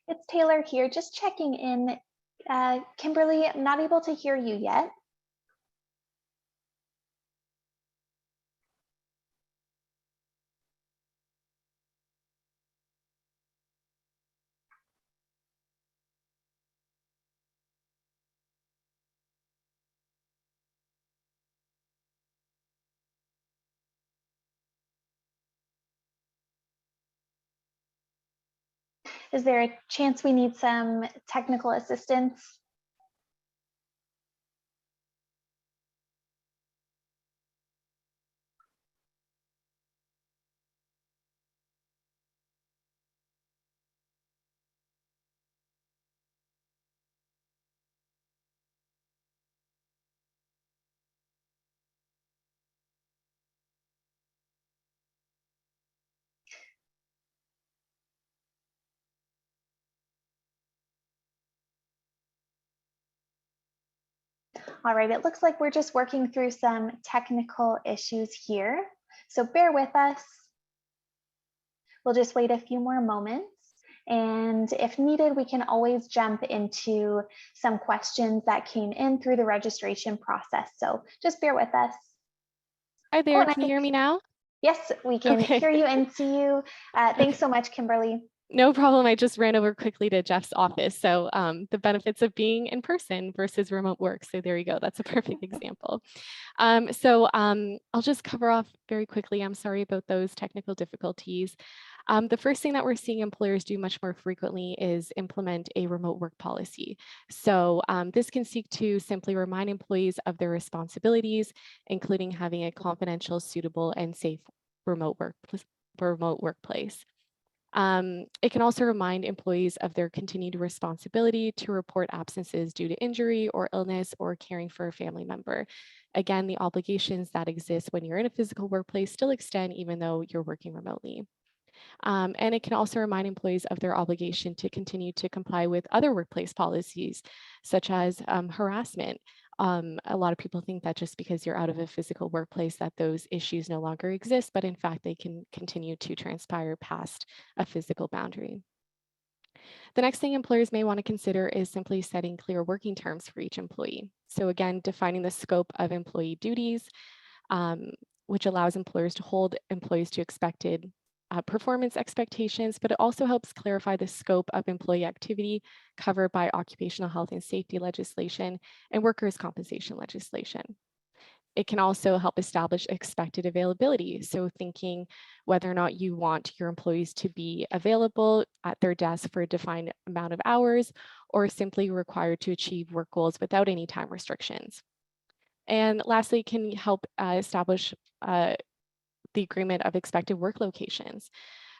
It's Taylor here, just checking in. Kimberly, I'm not able to hear you yet. Is there a chance we need some technical assistance? All right, it looks like we're just working through some technical issues here, so bear with us. We'll just wait a few more moments. And if needed, we can always jump into some questions that came in through the registration process. So just bear with us. Hi there, and can you hear me now? Yes, we can Okay. hear you and see you. Thanks so much, Kimberly. No problem. I just ran over quickly to Jeff's office. So the benefits of being in person versus remote work. So there you go. That's a perfect example. I'll just cover off very quickly. I'm sorry about those technical difficulties. The first thing that we're seeing employers do much more frequently is implement a remote work policy. So this can seek to simply remind employees of their responsibilities, including having a confidential, suitable, and safe remote workplace. It can also remind employees of their continued responsibility to report absences due to injury or illness or caring for a family member. Again, the obligations that exist when you're in a physical workplace still extend even though you're working remotely. And it can also remind employees of their obligation to continue to comply with other workplace policies, such as harassment. A lot of people think that just because you're out of a physical workplace that those issues no longer exist, but in fact, they can continue to transpire past a physical boundary. The next thing employers may want to consider is simply setting clear working terms for each employee. So again, defining the scope of employee duties, which allows employers to hold employees to expected performance expectations, but it also helps clarify the scope of employee activity covered by occupational health and safety legislation and workers' compensation legislation. It can also help establish expected availability. So thinking whether or not you want your employees to be available at their desk for a defined amount of hours or simply required to achieve work goals without any time restrictions. And lastly, it can help establish the agreement of expected work locations.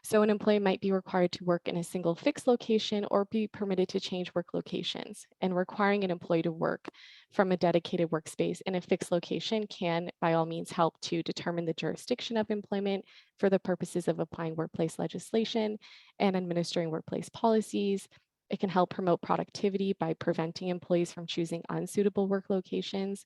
So an employee might be required to work in a single fixed location or be permitted to change work locations. And requiring an employee to work from a dedicated workspace in a fixed location can, by all means, help to determine the jurisdiction of employment for the purposes of applying workplace legislation and administering workplace policies. It can help promote productivity by preventing employees from choosing unsuitable work locations.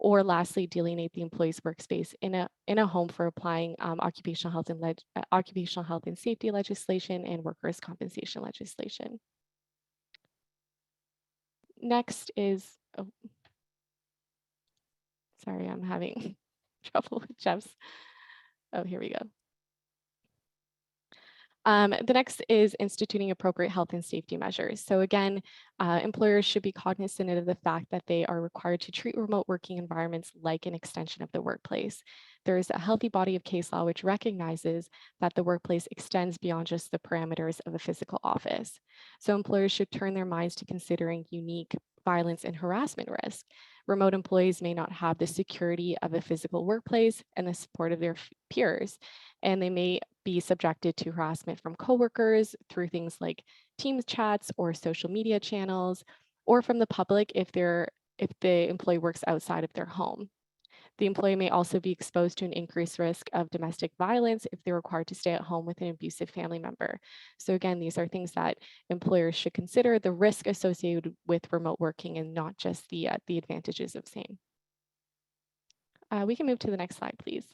Or lastly, delineate the employee's workspace in a home for applying occupational health and safety legislation and workers' compensation legislation. Next is, oh, sorry, I'm having trouble with Jeff's. Oh, here we go. The next is instituting appropriate health and safety measures. So again, employers should be cognizant of the fact that they are required to treat remote working environments like an extension of the workplace. There is a healthy body of case law which recognizes that the workplace extends beyond just the parameters of a physical office. So employers should turn their minds to considering unique violence and harassment risk. Remote employees may not have the security of a physical workplace and the support of their peers, and they may be subjected to harassment from coworkers through things like Teams chats or social media channels, or from the public if the employee works outside of their home. The employee may also be exposed to an increased risk of domestic violence if they're required to stay at home with an abusive family member. So again, these are things that employers should consider, the risk associated with remote working and not just the advantages of same. We can move to the next slide, please.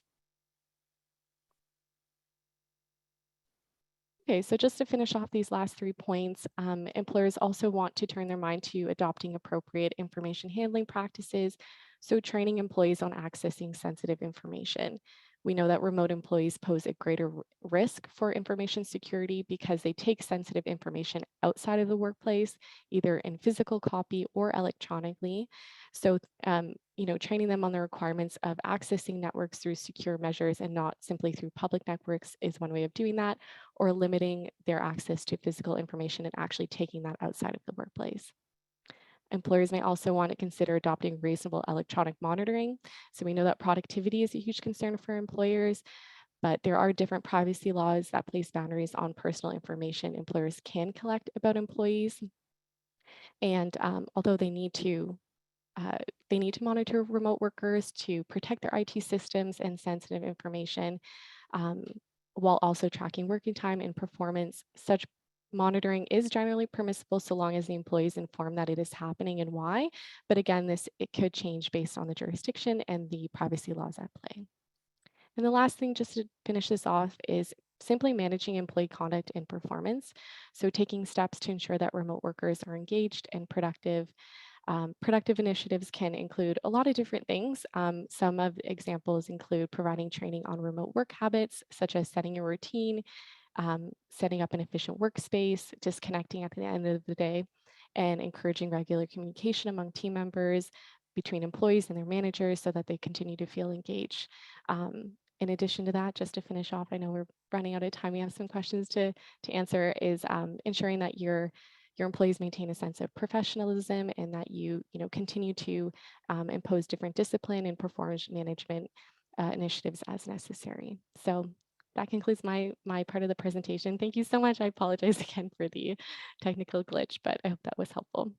Okay, so just to finish off these last 3 points, employers also want to turn their mind to adopting appropriate information handling practices, so training employees on accessing sensitive information. We know that remote employees pose a greater risk for information security because they take sensitive information outside of the workplace, either in physical copy or electronically. So, training them on the requirements of accessing networks through secure measures and not simply through public networks is one way of doing that, or limiting their access to physical information and actually taking that outside of the workplace. Employers may also want to consider adopting reasonable electronic monitoring. So we know that productivity is a huge concern for employers, but there are different privacy laws that place boundaries on personal information employers can collect about employees. And although they need to monitor remote workers to protect their IT systems and sensitive information, while also tracking working time and performance, such monitoring is generally permissible so long as the employee is informed that it is happening and why. But again, it could change based on the jurisdiction and the privacy laws at play. And the last thing, just to finish this off, is simply managing employee conduct and performance. So taking steps to ensure that remote workers are engaged and productive. Productive initiatives can include a lot of different things. Some of the examples include providing training on remote work habits, such as setting a routine, setting up an efficient workspace, disconnecting at the end of the day, and encouraging regular communication among team members, between employees and their managers, so that they continue to feel engaged. In addition to that, just to finish off, I know we're running out of time. We have some questions to answer, is ensuring that your employees maintain a sense of professionalism and that you continue to impose different discipline and performance management initiatives as necessary. So that concludes my part of the presentation. Thank you so much. I apologize again for the technical glitch, but I hope that was helpful.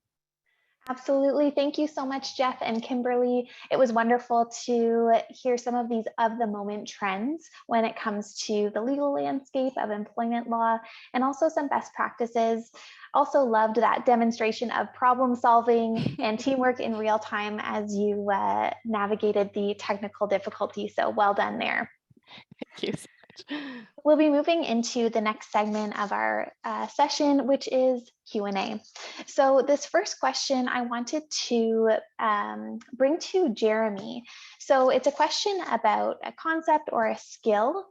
Absolutely. Thank you so much, Jeff and Kimberly. It was wonderful to hear some of these of the moment trends when it comes to the legal landscape of employment law and also some best practices. Also loved that demonstration of problem solving and teamwork in real time as you navigated the technical difficulty. So well done there. Thank you so much. We'll be moving into the next segment of our session, which is Q&A. So this first question I wanted to bring to Jeremy. So it's a question about a concept or a skill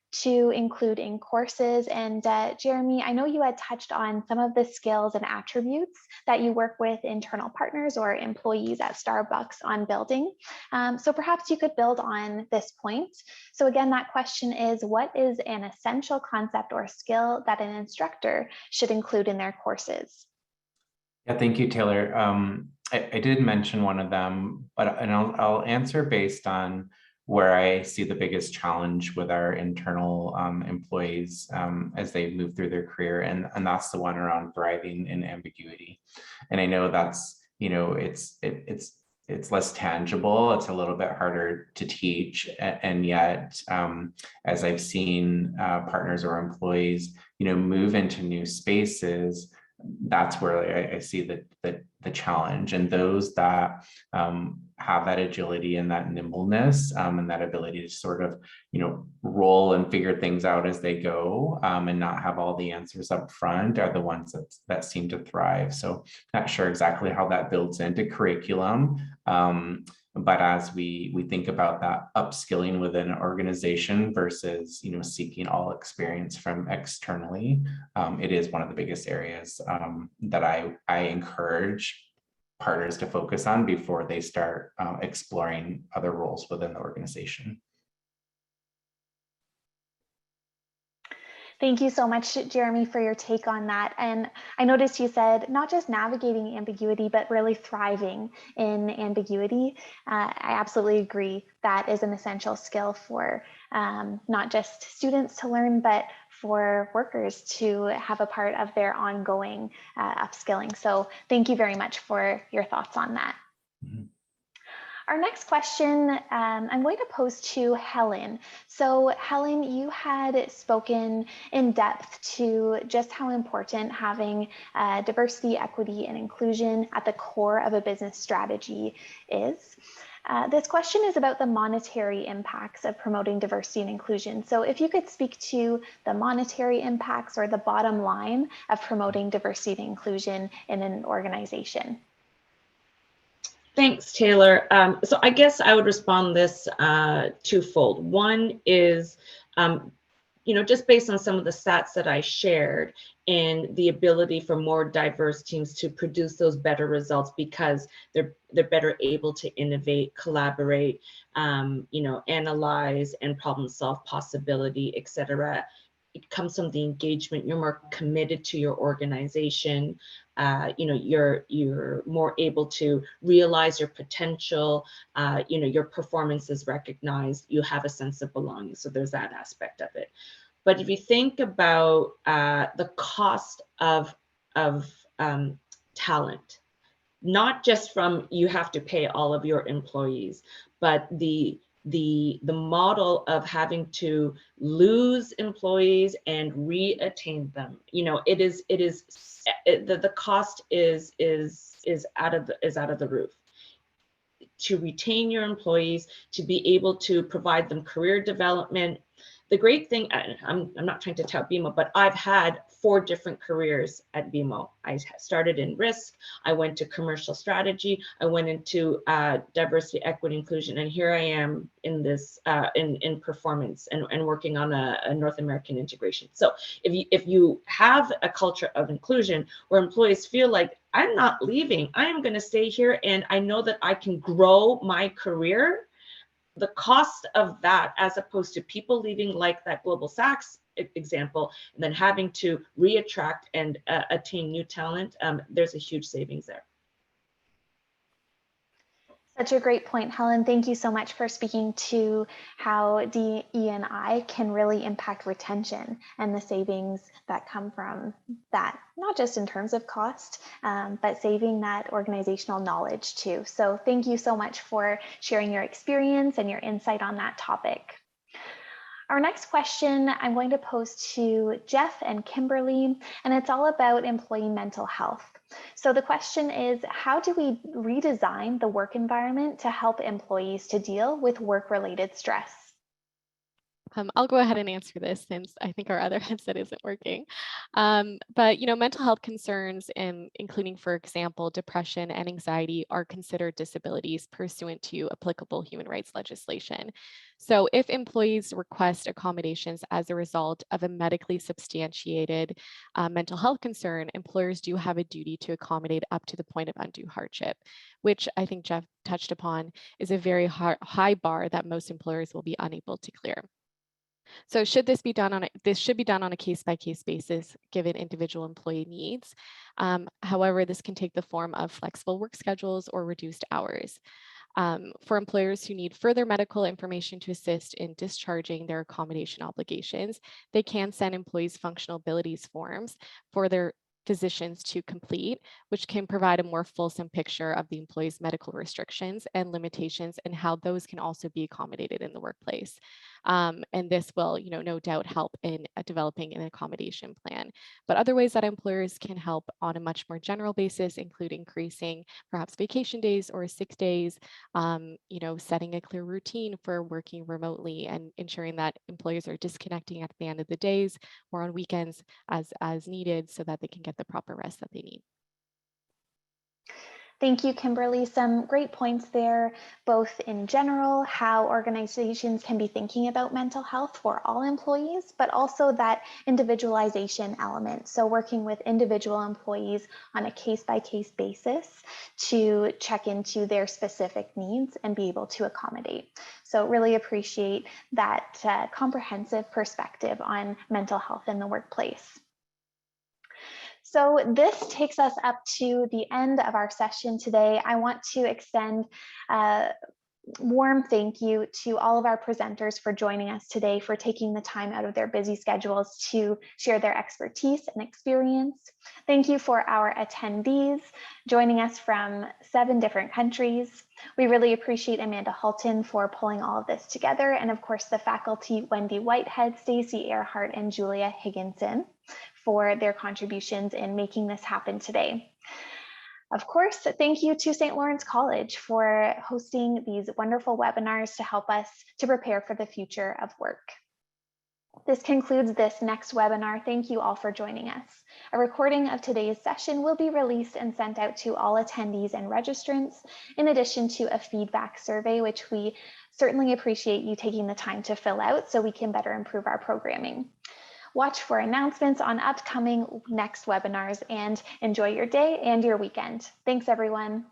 to include in courses. And Jeremy, I know you had touched on some of the skills and attributes that you work with internal partners or employees at Starbucks on building. So perhaps you could build on this point. So again, that question is, what is an essential concept or skill that an instructor should include in their courses? Yeah, thank you, Taylor. I did mention one of them, but I'll answer based on where I see the biggest challenge with our internal employees as they move through their career, and that's the one around thriving in ambiguity. And I know that's, it's less tangible. It's a little bit harder to teach, and yet, as I've seen partners or employees, move into new spaces, that's where I see the challenge. And those that have that agility and that nimbleness and that ability to sort of, roll and figure things out as they go and not have all the answers up front are the ones that seem to thrive. So not sure exactly how that builds into curriculum. But as we think about that upskilling within an organization versus, seeking all experience from externally, it is one of the biggest areas that I encourage partners to focus on before they start exploring other roles within the organization. Thank you so much, Jeremy, for your take on that. And I noticed you said not just navigating ambiguity, but really thriving in ambiguity. I absolutely agree. That is an essential skill for not just students to learn, but for workers to have a part of their ongoing upskilling. So thank you very much for your thoughts on that. Mm-hmm. Our next question I'm going to pose to Helen. So Helen, you had spoken in depth to just how important having diversity, equity, and inclusion at the core of a business strategy is. This question is about the monetary impacts of promoting diversity and inclusion. So if you could speak to the monetary impacts or the bottom line of promoting diversity and inclusion in an organization. Thanks, Taylor. So I guess I would respond this twofold. One is, just based on some of the stats that I shared, and the ability for more diverse teams to produce those better results because they're better able to innovate, collaborate, analyze and problem solve possibility, et cetera. It comes from the engagement. You're more committed to your organization. You're more able to realize your potential. Your performance is recognized. You have a sense of belonging. So there's that aspect of it. But if you think about the cost of talent, not just from you have to pay all of your employees, but the the model of having to lose employees and re-attain them. You know, the cost is out of the roof. To retain your employees, to be able to provide them career development. The great thing, I'm not trying to tout BMO, but I've had 4 different careers at BMO. I started in risk, I went to commercial strategy, I went into diversity, equity, inclusion, and here I am in this in performance and working on a North American integration. So if you have a culture of inclusion where employees feel like, I'm not leaving, I am going to stay here, and I know that I can grow my career, the cost of that, as opposed to people leaving, like that Global Sachs example, and then having to re-attract and attain new talent, there's a huge savings there. Such a great point, Helen. Thank you so much for speaking to how DE&I can really impact retention and the savings that come from that, not just in terms of cost, but saving that organizational knowledge too. So thank you so much for sharing your experience and your insight on that topic. Our next question I'm going to pose to Jeff and Kimberley, and it's all about employee mental health. So the question is, how do we redesign the work environment to help employees to deal with work-related stress? I'll go ahead and answer this since I think our other headset isn't working. But mental health concerns, including, for example, depression and anxiety, are considered disabilities pursuant to applicable human rights legislation. So if employees request accommodations as a result of a medically substantiated mental health concern, employers do have a duty to accommodate up to the point of undue hardship, which I think Jeff touched upon is a very high bar that most employers will be unable to clear. So should this be done on a case-by-case basis, given individual employee needs. However, this can take the form of flexible work schedules or reduced hours. For employers who need further medical information to assist in discharging their accommodation obligations, they can send employees functional abilities forms for their physicians to complete, which can provide a more fulsome picture of the employee's medical restrictions and limitations and how those can also be accommodated in the workplace. And this will, no doubt help in developing an accommodation plan. But other ways that employers can help on a much more general basis include increasing perhaps vacation days or sick days, setting a clear routine for working remotely and ensuring that employees are disconnecting at the end of the days or on weekends as needed so that they can get the proper rest that they need. Thank you, Kimberley. Some great points there, both in general, how organizations can be thinking about mental health for all employees, but also that individualization element. So working with individual employees on a case-by-case basis to check into their specific needs and be able to accommodate. So really appreciate that comprehensive perspective on mental health in the workplace. So this takes us up to the end of our session today. I want to extend a warm thank you to all of our presenters for joining us today, for taking the time out of their busy schedules to share their expertise and experience. Thank you for our attendees joining us from 7 different countries. We really appreciate Amanda Halton for pulling all of this together, and of course the faculty Wendy Whitehead, Stacey Earhart, and Julia Higginson for their contributions in making this happen today. Of course, thank you to St. Lawrence College for hosting these wonderful webinars to help us to prepare for the future of work. This concludes this next webinar. Thank you all for joining us. A recording of today's session will be released and sent out to all attendees and registrants, in addition to a feedback survey, which we certainly appreciate you taking the time to fill out so we can better improve our programming. Watch for announcements on upcoming next webinars and enjoy your day and your weekend. Thanks, everyone.